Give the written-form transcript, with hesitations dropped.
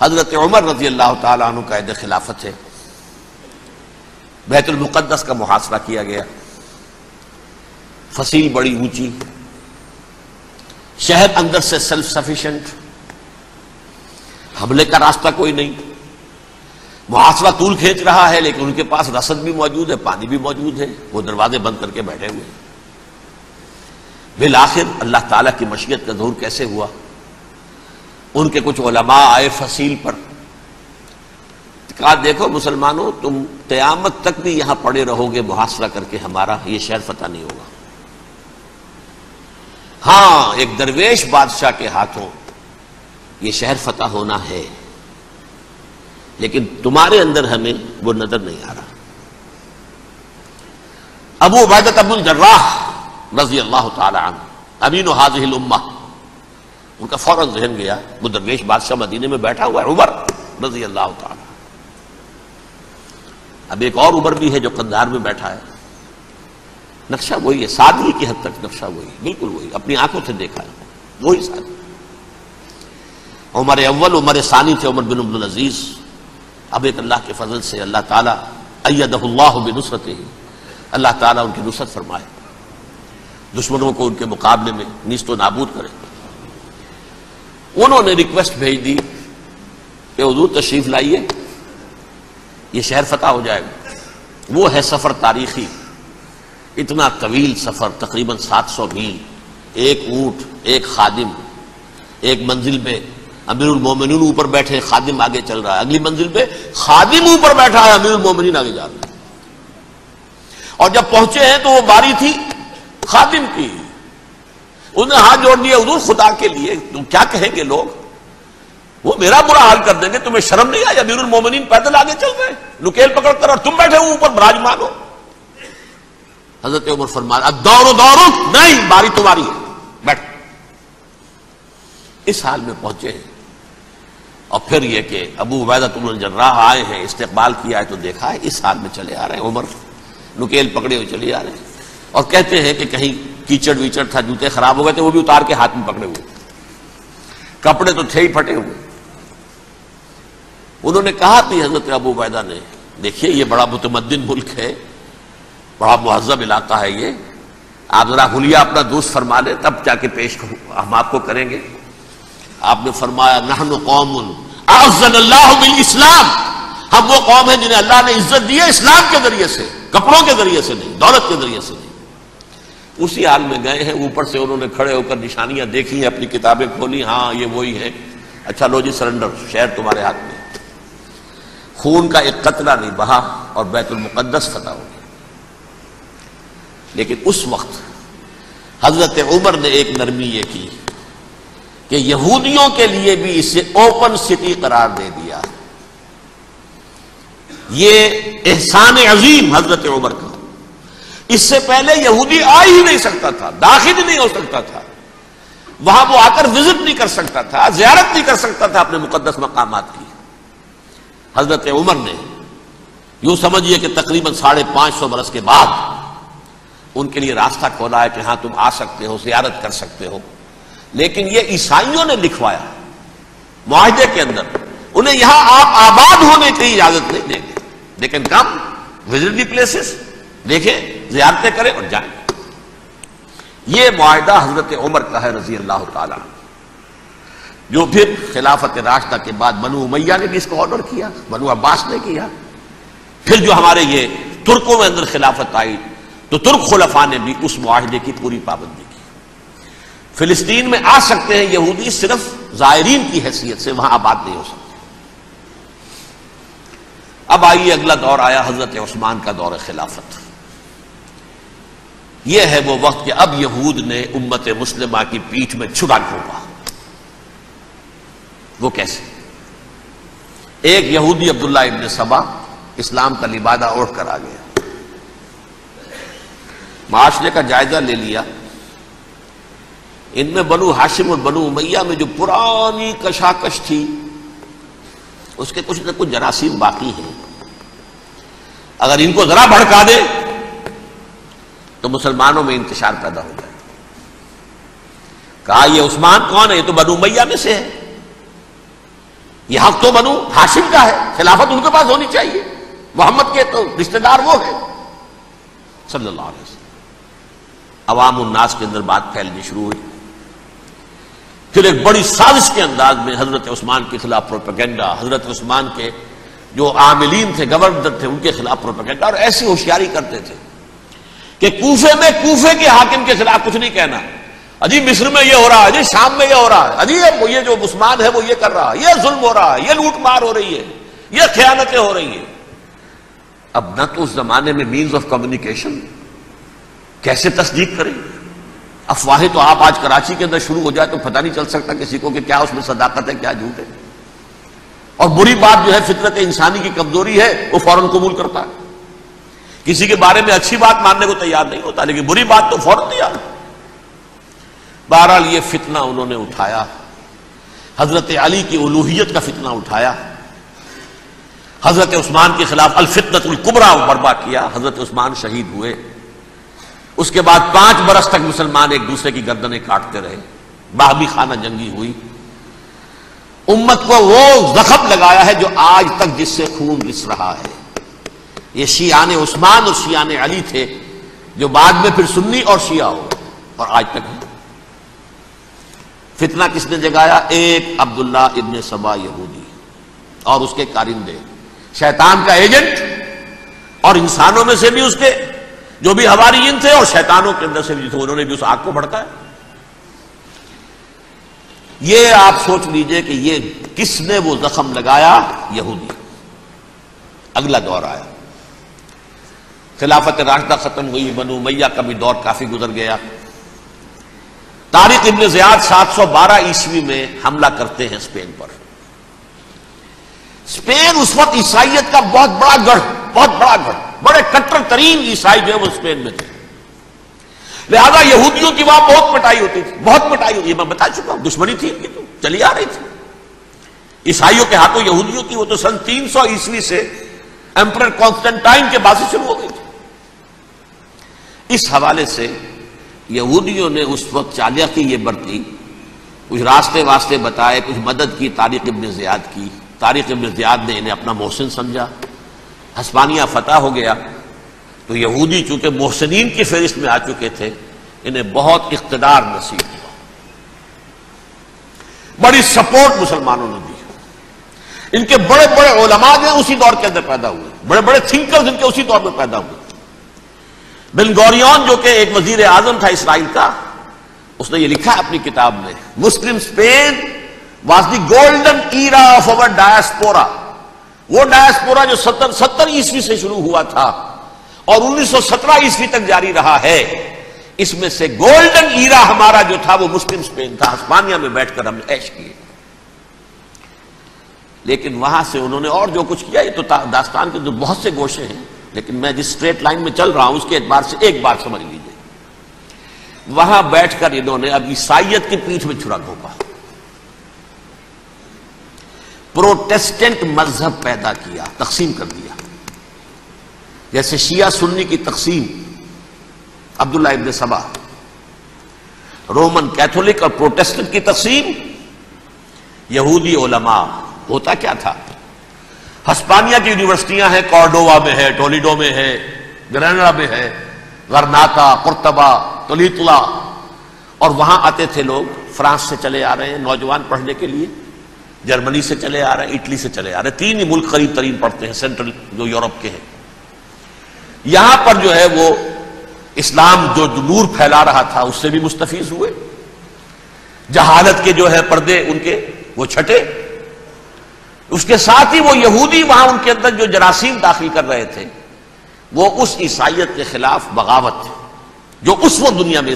حضرت عمر رضی اللہ تعالیٰ عنہ قائد خلافت ہے، بیت المقدس کا محاصرہ کیا گیا، فصیل بڑی اونچی، شہر اندر سے سیلف سفیشینٹ، حملے کا راستہ کوئی نہیں، محاصرہ طول کھینچ رہا ہے لیکن ان کے پاس رسد بھی موجود ہے، پانی بھی موجود ہے، وہ دروازے بند کر کے بیٹھے ہوئے ہیں۔ بالآخر اللہ تعالیٰ کی مشیت کا ظہور کیسے ہوا؟ ان کے کچھ علماء آئے فصیل پر، کہا دیکھو مسلمانوں، تم قیامت تک بھی یہاں پڑے رہو گے محاصرہ کر کے، ہمارا یہ شہر فتح نہیں ہوگا۔ ہاں ایک درویش بادشاہ کے ہاتھوں یہ شہر فتح ہونا ہے، لیکن تمہارے اندر ہمیں وہ نظر نہیں آ رہا۔ ابو عبیدہ بن الجراح رضی اللہ تعالی عنہ امین هذه الامہ، ان کا فوراً ذہن گیا وہ درویش بادشاہ مدینے میں بیٹھا ہوا ہے عمر رضی اللہ تعالی۔ اب ایک اور عمر بھی ہے جو قندھار میں بیٹھا ہے، نقشہ وہی ہے، سادگی کی حد تک نقشہ وہی، بالکل وہی، اپنی آنکھوں سے دیکھا ہے وہی سادگی۔ عمر اول عمر ثانی تھے عمر بن عبد العزیز۔ اب ایک اللہ کے فضل سے اللہ تعالیٰ ایدہ اللہ بنصرتہ، اللہ تعالیٰ ان کی نصرت فرمائے، دشمنوں کو ان کے مقابلے میں نیست و نابود کرے۔ انہوں نے ریکویسٹ بھیج دی کہ حضور تشریف لائیے، یہ شہر فتح ہو جائے گا۔ وہ ہے سفر تاریخی، اتنا طویل سفر، تقریباً 700 میل، ایک اونٹ، ایک خادم، ایک منزل پہ امیر المومنین اوپر بیٹھے، خادم آگے چل رہا ہے، اگلی منزل پہ خادم اوپر بیٹھا ہے، امیر المومنین آگے جا رہے ہیں۔ اور جب پہنچے ہیں تو وہ باری تھی خادم کی، انہوں نے ہاتھ جوڑ دیا، حضور خدا کے لیے تم کیا کہیں گے لوگ، وہ میرا برا حال کر دیں گے، تمہیں شرم نہیں آئی؟ امیر المومنین پیدل آگے چل رہے ہیں نکیل پکڑ کر، اور تم بیٹھے ہو اوپر براجمان ہو۔ حضرت عمر فرمایا الدور دورک، نہیں باری تمہاری ہے، بیٹھ۔ اس حال میں پہنچے ہیں، اور پھر یہ کہ ابو عبیدہ بن الجراح آئے ہیں، استقبال کیا ہے تو دیکھا ہے اس حال میں چلے آ رہے ہیں، عمر نکیل پکڑے ہوئے چلے آ رہے ہیں، اور کہتے ہیں کہ کہیں کیچڑ ویچڑ تھا، جوتے خراب ہو گئے تھے، وہ بھی اتار کے ہاتھ میں پکڑے ہوئے، کپڑے تو تھے ہی پھٹے ہوئے۔ انہوں نے کہا کہ حضرت ابو عبیدہ نے، دیکھیے یہ بڑا متمدن ملک ہے، بڑا مہذب علاقہ ہے یہ، آپ ذرا حلیہ اپنا دوست فرما لیں تب جا کے پیش ہم آپ کو کریں گے۔ آپ نے فرمایا نحن قوم اعزنا اللہ بالاسلام، ہم وہ قوم ہیں جنہیں اللہ نے عزت دی ہے اسلام کے ذریعے سے، کپڑوں کے ذریعے سے نہیں، دولت کے ذریعے سے نہیں۔ اسی حال میں گئے ہیں، اوپر سے انہوں نے کھڑے ہو کر نشانیاں دیکھی ہیں، اپنی کتابیں کھولی، ہاں یہ وہی ہے، اچھا لو جی سرنڈر، شہر تمہارے ہاتھ میں۔ خون کا ایک قطرہ نہیں بہا اور بیت المقدس فتح ہو گیا۔ لیکن اس وقت حضرت عمر نے ایک نرمی یہ کی کہ یہودیوں کے لیے بھی اسے اوپن سٹی قرار دے دیا۔ یہ احسان عظیم حضرت عمر کا، اس سے پہلے یہودی آ ہی نہیں سکتا تھا، داخل ہی نہیں ہو سکتا تھا، وہاں وہ آ کر وزٹ نہیں کر سکتا تھا، زیارت نہیں کر سکتا تھا اپنے مقدس مقامات کی۔ حضرت عمر نے یوں سمجھیے کہ تقریباً 550 برس کے بعد ان کے لیے راستہ کھولا ہے کہ ہاں تم آ سکتے ہو، زیارت کر سکتے ہو۔ لیکن یہ عیسائیوں نے لکھوایا معاہدے کے اندر، انہیں یہاں آپ آباد ہونے کی اجازت نہیں دیں گے، لیکن کم وزٹ دی پلیسز، دیکھیں زیارتیں کریں اور جائیں۔ یہ معاہدہ حضرت عمر کا ہے رضی اللہ تعالیٰ، جو پھر خلافت راشدہ کے بعد بنو امیہ نے بھی اس کو آرڈر کیا، بنو عباس نے کیا، پھر جو ہمارے یہ ترکوں میں اندر خلافت آئی تو ترک خلفاء نے بھی اس معاہدے کی پوری پابندی کی۔ فلسطین میں آ سکتے ہیں یہودی، صرف زائرین کی حیثیت سے، وہاں آباد نہیں ہو سکتے۔ اب آئیے اگلا دور آیا حضرت عثمان کا دور خلافت۔ یہ ہے وہ وقت کہ اب یہود نے امت مسلمہ کی پیٹھ میں چھڑا ٹھوکا۔ وہ کیسے؟ ایک یہودی عبداللہ ابن سبا اسلام کا لبادہ اوڑھ کر آ گیا، معاشرے کا جائزہ لے لیا، ان میں بنو ہاشم اور بنو امیہ میں جو پرانی کشاکش تھی اس کے کچھ نہ کچھ جراثیم باقی ہیں، اگر ان کو ذرا بھڑکا دے تو مسلمانوں میں انتشار پیدا ہو جائے۔ کہا یہ عثمان کون ہے؟ یہ تو بنو امیہ میں سے ہے، یہ حق تو بنو ہاشم کا ہے، خلافت ان کے پاس ہونی چاہیے، محمد کے تو رشتہ دار وہ ہے صلی اللہ علیہ وسلم۔ عوام الناس کے اندر بات پھیلنی شروع ہوئی، پھر ایک بڑی سازش کے انداز میں حضرت عثمان کے خلاف پروپیگنڈا، حضرت عثمان کے جو عاملین تھے، گورنر تھے، ان کے خلاف پروپیگنڈا، اور ایسی ہوشیاری کرتے تھے کہ کوفے میں کوفے کے حاکم کے خلاف کچھ نہیں کہنا، اجی مصر میں یہ ہو رہا ہے، اجی شام میں یہ ہو رہا ہے، اجی یہ جو عثمان ہے وہ یہ کر رہا ہے، یہ ظلم ہو رہا ہے، یہ لوٹ مار ہو رہی ہے، یہ خیانتیں ہو رہی ہیں۔ اب نہ تو اس زمانے میں مینز آف کمیونیکیشن، کیسے تصدیق کریں؟ افواہیں تو آپ آج کراچی کے اندر شروع ہو جائے تو پتہ نہیں چل سکتا کسی کو کہ کیا اس میں صداقت ہے کیا جھوٹ ہے، اور بری بات جو ہے فطرت انسانی کی کمزوری ہے وہ فوراً قبول کرتا ہے، کسی کے بارے میں اچھی بات ماننے کو تیار نہیں ہوتا لیکن بری بات تو فوراً تیار ہے۔ بہرحال یہ فتنہ انہوں نے اٹھایا، حضرت علی کی الوہیت کا فتنہ اٹھایا، حضرت عثمان کے خلاف الفتنۃ الکبریٰ برپا کیا، حضرت عثمان شہید ہوئے۔ اس کے بعد 5 برس تک مسلمان ایک دوسرے کی گردنیں کاٹتے رہے، باہمی خانہ جنگی ہوئی، امت کو وہ زخم لگایا ہے جو آج تک جس سے خون رس رہا ہے۔ یہ شیعان عثمان اور شیعان علی تھے جو بعد میں پھر سنی اور شیعہ ہو اور آج تک ہے۔ فتنہ کس نے جگایا؟ ایک عبداللہ ابن سبا یہودی اور اس کے کارندے، شیطان کا ایجنٹ، اور انسانوں میں سے بھی اس کے جو بھی حواریین تھے اور شیطانوں کے اندر سے بھی تھے، انہوں نے بھی اس آگ کو بھڑکایا۔ یہ آپ سوچ لیجئے کہ یہ کس نے وہ زخم لگایا؟ یہودی۔ اگلا دور آیا، خلافت راشدہ ختم ہوئی، بنو امیہ کا بھی دور کافی گزر گیا۔ طارق ابن زیاد 712 عیسوی میں حملہ کرتے ہیں اسپین پر۔ اسپین اس وقت عیسائیت کا بہت بڑا گڑھ، بڑے کٹر ترین عیسائی جو ہے وہ اسپین میں تھے، لہذا یہودیوں کی وہاں بہت پٹائی ہوتی تھی، بہت پٹائی ہوتی، میں بتا چکا ہوں، دشمنی تھی ان کی تو چلی آ رہی تھی عیسائیوں کے ہاتھوں یہودیوں کی، وہ تو سن 300 عیسوی سے ایمپرر کانسٹنٹائن کے بعد سے شروع ہو گئی تھی۔ اس حوالے سے یہودیوں نے اس وقت چالاکی یہ برتی، کچھ راستے واسطے بتائے، کچھ مدد کی طارق ابن زیاد کی۔ طارق ابن زیاد نے انہیں اپنا محسن سمجھا، ہسپانیہ فتح ہو گیا تو یہودی چونکہ محسنین کی فہرست میں آ چکے تھے، انہیں بہت اقتدار نصیب ہوا، بڑی سپورٹ مسلمانوں نے دی۔ ان کے بڑے بڑے علماء جو اسی دور کے اندر پیدا ہوئے، بڑے بڑے تھنکرز ان کے اسی دور میں پیدا ہوئے۔ بن گوریون جو کہ ایک وزیر اعظم تھا اسرائیل کا، اس نے یہ لکھا اپنی کتاب میں، Muslim Spain was the golden era of our diaspora. وہ ڈائسپورا جو 70 عیسوی سے شروع ہوا تھا اور 1917 عیسوی تک جاری رہا ہے، اس میں سے گولڈن ایرا ہمارا جو تھا وہ مسلم اسپین تھا، ہسپانیہ میں بیٹھ کر ہم نے عیش کیے۔ لیکن وہاں سے انہوں نے اور جو کچھ کیا، یہ تو داستان کے بہت سے گوشے ہیں، لیکن میں جس اسٹریٹ لائن میں چل رہا ہوں اس کے اعتبار سے ایک بار سمجھ لیجیے، وہاں بیٹھ کر انہوں نے اب عیسائیت کی پیٹھ میں چھرا گھونپا، پروٹیسٹنٹ مذہب پیدا کیا، تقسیم کر دیا، جیسے شیعہ سنی کی تقسیم، عبداللہ ابن سبا، رومن کیتھولک اور پروٹیسٹنٹ کی تقسیم، یہودی علماء۔ ہوتا کیا تھا، ہسپانیہ کی یونیورسٹیاں ہیں، کارڈووا میں ہے، ٹولیڈو میں ہے، گریناڈا میں ہے، غرناطہ، قرطبہ، تولیتلا، اور وہاں آتے تھے لوگ، فرانس سے چلے آ رہے ہیں نوجوان پڑھنے کے لیے، جرمنی سے چلے آ رہے ہیں، اٹلی سے چلے آ رہے ہیں، 3 ہی ملک قریب ترین پڑھتے ہیں سینٹرل جو یورپ کے ہیں۔ یہاں پر جو ہے وہ اسلام جو نور پھیلا رہا تھا اس سے بھی مستفیض ہوئے، جہالت کے جو ہے پردے ان کے وہ چھٹے، اس کے ساتھ ہی وہ یہودی وہاں ان کے اندر جو جراثیم داخل کر رہے تھے وہ اس عیسائیت کے خلاف بغاوت جو اس وقت دنیا میں